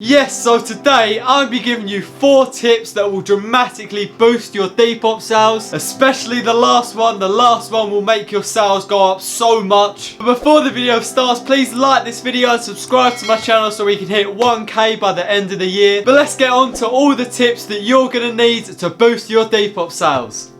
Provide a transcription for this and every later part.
Yes, so today I'll be giving you 4 tips that will dramatically boost your Depop sales, especially the last one. The last one will make your sales go up so much. But before the video starts, please like this video and subscribe to my channel so we can hit 1k by the end of the year. But let's get on to all the tips that you're going to need to boost your Depop sales.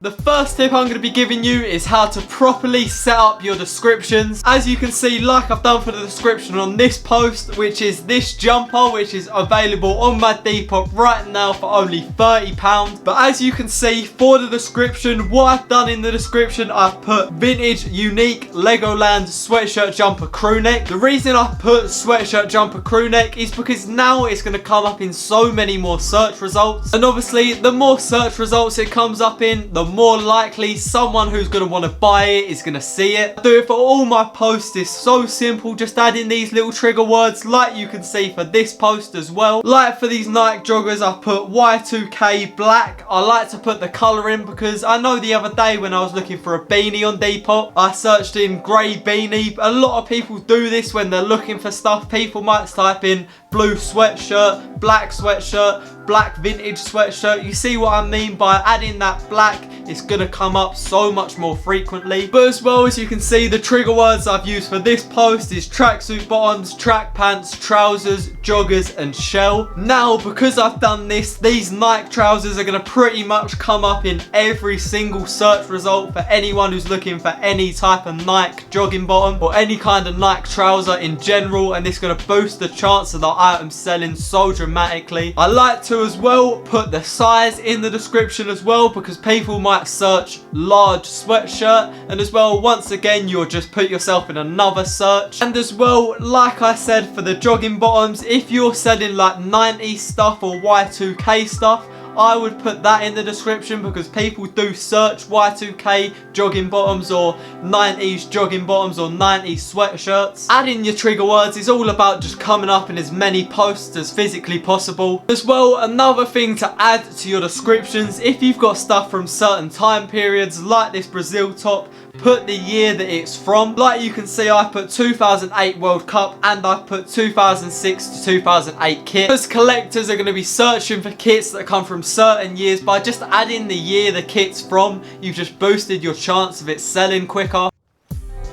The first tip I'm going to be giving you is how to properly set up your descriptions. As you can see, like I've done for the description on this post, which is this jumper, which is available on my Depop right now for only £30. But as you can see, for the description, what I've done in the description, I've put vintage, unique, Legoland sweatshirt jumper crew neck. The reason I put sweatshirt jumper crew neck is because now it's going to come up in so many more search results. And obviously, the more search results it comes up in, the more likely someone who's going to want to buy it is going to see it. I do it for all my posts. It's so simple. Just add in these little trigger words like you can see for this post as well. Like for these Nike joggers, I put Y2K black. I like to put the colour in because I know the other day when I was looking for a beanie on Depop, I searched in grey beanie. A lot of people do this when they're looking for stuff. People might type in blue sweatshirt, black vintage sweatshirt. You see what I mean by adding that black? It's gonna come up so much more frequently. But as well, as you can see, the trigger words I've used for this post is tracksuit bottoms, track pants, trousers, joggers and shell. Now, because I've done this, these Nike trousers are gonna pretty much come up in every single search result for anyone who's looking for any type of Nike jogging bottom or any kind of Nike trouser in general, and it's gonna boost the chance of the item selling so dramatically. I like to as well put the size in the description as well, because people might search large sweatshirt, and as well, once again, you'll just put yourself in another search. And as well, like I said, for the jogging bottoms, if you're selling like 90s stuff or Y2K stuff, I would put that in the description because people do search Y2K jogging bottoms or 90s jogging bottoms or 90s sweatshirts. Adding your trigger words is all about just coming up in as many posts as physically possible. As well, another thing to add to your descriptions, if you've got stuff from certain time periods like this Brazil top, put the year that it's from. Like you can see, I put 2008 World Cup and I put 2006 to 2008 kit. Because collectors are going to be searching for kits that come from certain years. By just adding the year the kit's from, you've just boosted your chance of it selling quicker.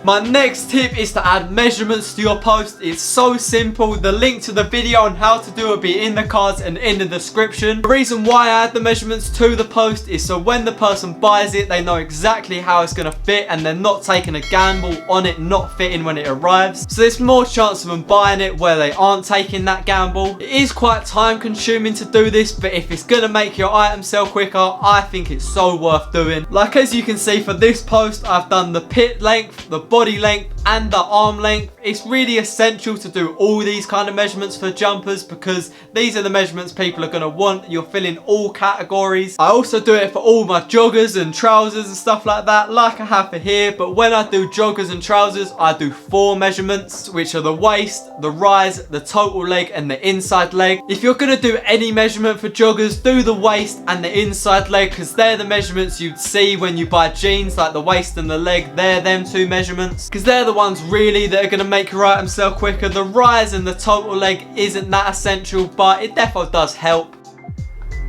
My next tip is to add measurements to your post. It's so simple. The link to the video on how to do it will be in the cards and in the description. The reason why I add the measurements to the post is so when the person buys it, they know exactly how it's going to fit and they're not taking a gamble on it not fitting when it arrives. So there's more chance of them buying it where they aren't taking that gamble. It is quite time consuming to do this, but if it's going to make your item sell quicker, I think it's so worth doing. Like as you can see for this post, I've done the pit length, the body length and the arm length. It's really essential to do all these kind of measurements for jumpers because these are the measurements people are going to want. You're filling all categories. I also do it for all my joggers and trousers and stuff like that, like I have for here. But when I do joggers and trousers, I do 4 measurements, which are the waist, the rise, the total leg and the inside leg. If you're going to do any measurement for joggers, do the waist and the inside leg because they're the measurements you'd see when you buy jeans, like the waist and the leg. They're them 2 measurements because they're the ones really that are going to make your item sell quicker. The rise and the total leg isn't that essential, but it definitely does help.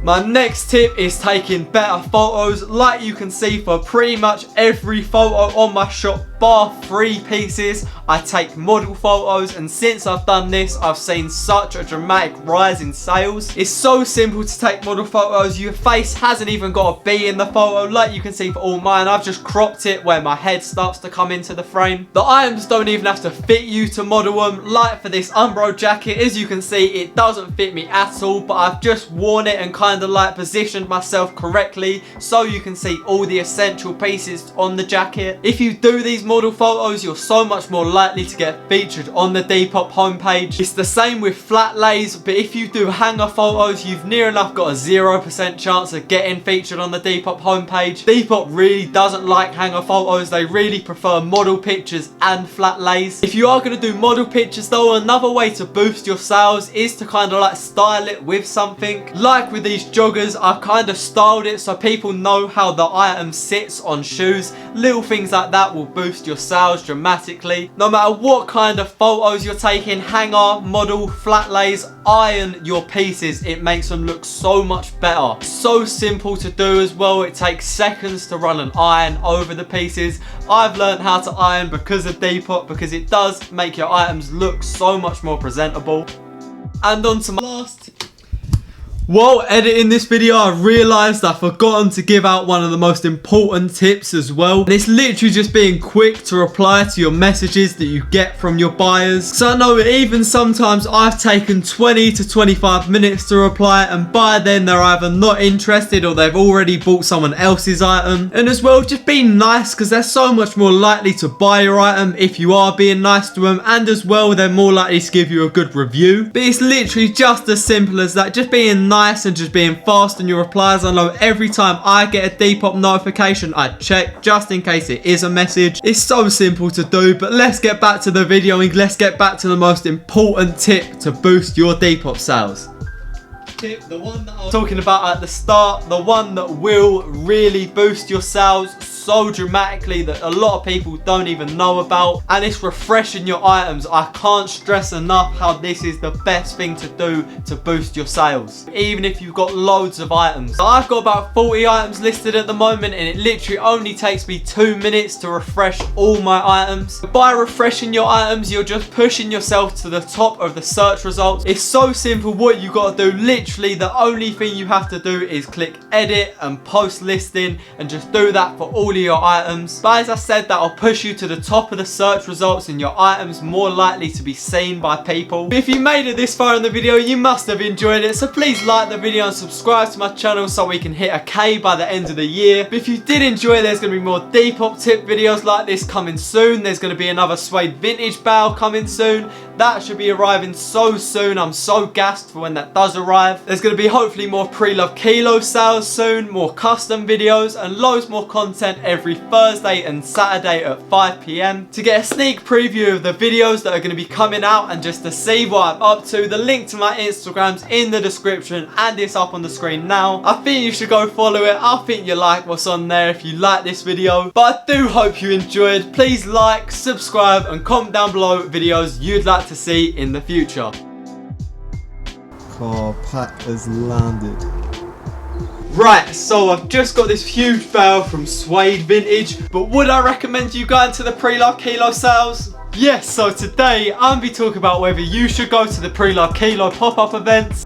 My next tip is taking better photos. Like you can see for pretty much every photo on my shop, bar 3 pieces, I take model photos, and since I've done this, I've seen such a dramatic rise in sales. It's so simple to take model photos. Your face hasn't even got to be in the photo. Like you can see for all mine, I've just cropped it where my head starts to come into the frame. The items don't even have to fit you to model them. Like for this Umbro jacket, as you can see, it doesn't fit me at all, but I've just worn it and kind of like positioned myself correctly so you can see all the essential pieces on the jacket. If you do these model photos, you're so much more likely to get featured on the Depop homepage. It's the same with flat lays, but if you do hanger photos, you've near enough got a 0% chance of getting featured on the Depop homepage. Depop really doesn't like hanger photos. They really prefer model pictures and flat lays. If you are going to do model pictures though, another way to boost your sales is to kind of like style it with something. Like with these joggers, I've kind of styled it so people know how the item sits on shoes. Little things like that will boost boost your sales dramatically. No matter what kind of photos you're taking, hanger, model, flat lays, iron your pieces. It makes them look so much better. So simple to do as well. It takes seconds to run an iron over the pieces. I've learned how to iron because of Depop, because it does make your items look so much more presentable. And on to my last. While editing this video, I realised I've forgotten to give out one of the most important tips as well. And it's literally just being quick to reply to your messages that you get from your buyers. So I know even sometimes I've taken 20 to 25 minutes to reply, and by then they're either not interested or they've already bought someone else's item. And as well, just be nice, because they're so much more likely to buy your item if you are being nice to them, and as well they're more likely to give you a good review. But it's literally just as simple as that, just being nice and just being fast in your replies. I know every time I get a Depop notification, I check just in case it is a message. It's so simple to do, but let's get back to the video and let's get back to the most important tip to boost your Depop sales. Tip, the one that I was talking about at the start, the one that will really boost your sales so dramatically that a lot of people don't even know about, and it's refreshing your items. I can't stress enough how this is the best thing to do to boost your sales, even if you've got loads of items. So I've got about 40 items listed at the moment, and it literally only takes me 2 minutes to refresh all my items. By refreshing your items, you're just pushing yourself to the top of the search results. It's so simple. What you got to do, literally the only thing you have to do is click edit and post listing, and just do that for all of your items. But as I said, that'll push you to the top of the search results and your items more likely to be seen by people. But if you made it this far in the video, you must have enjoyed it, so please like the video and subscribe to my channel so we can hit a K by the end of the year. But if you did enjoy, there's going to be more Depop tip videos like this coming soon. There's going to be another suede vintage bale coming soon. That should be arriving so soon. I'm so gassed for when that does arrive. There's going to be hopefully more pre-loved kilo sales soon, more custom videos, and loads more content every Thursday and Saturday at 5 PM. To get a sneak preview of the videos that are going to be coming out and just to see what I'm up to, the link to my Instagram's in the description and it's up on the screen now. I think you should go follow it. I think you like what's on there if you like this video. But I do hope you enjoyed. Please like, subscribe and comment down below videos you'd like to see in the future. Car pack has landed. Right, so I've just got this huge bale from Suede Vintage, but would I recommend you go into the pre-loved kilo sales? Yes, so today I'm going to be talking about whether you should go to the pre-loved kilo pop-up events.